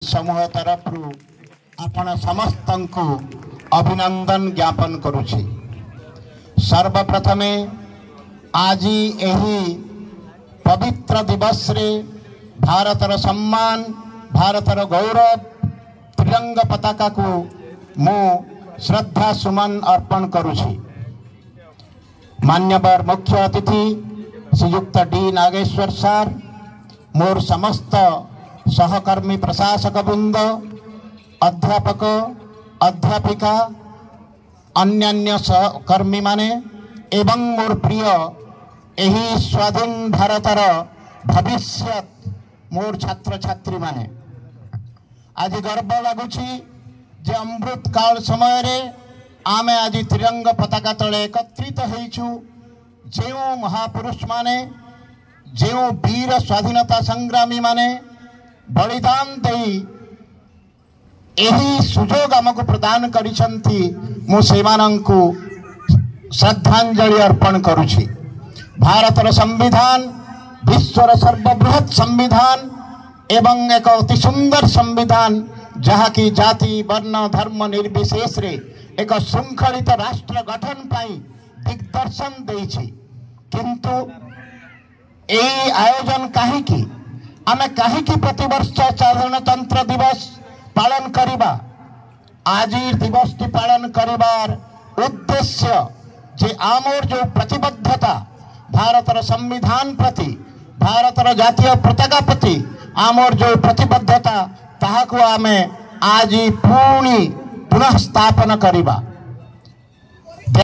समूह तरफ आपण समस्त को अभिनंदन ज्ञापन करुछि। सर्वप्रथमे आज यही पवित्र दिवस रे भारतर सम्मान भारतर गौरव तिरंगा पताका को मु श्रद्धा सुमन अर्पण करुछि। मान्यवर मुख्य अतिथि श्रीयुक्त डी नागेश्वर सर, मोर समस्त सहकर्मी प्रशासक वृंद, अध्यापक अध्यापिका, अन्यान्य सहकर्मी माने एवं मोर प्रिय यही स्वाधीन भारतर भविष्य मोर छात्र छात्री माने आज गर्व लगुछि जे अमृत काल समय रे आमे आज तिरंगा पताका तले एकत्रित होइछु। जो महापुरुष माने जो वीर स्वाधीनता संग्रामी माने बलिदान देई यही सुजोग आमको प्रदान करिसंती, मु सेमानंकु श्रद्धांजलि अर्पण करुछि। भारतर संविधान विश्वर सर्वबृहत संविधान एवं एक अति सुंदर संविधान जहाँ की जाति वर्ण धर्म निर्विशेष रे एक श्रृंखलित राष्ट्र गठन पाई दिग्दर्शन देछि। किंतु यही आयोजन कहीं आम कहीं प्रतिवर्ष साधारणतंत्र दिवस पालन करिबा। आज दिवस टी पालन करिबार उद्देश्य जे आमर जो प्रतिबद्धता भारतर संविधान प्रति भारतर जातीय पताका प्रति आमर जो प्रतिबद्धता ताहाको आमे आज पुनः स्थापन करिबा।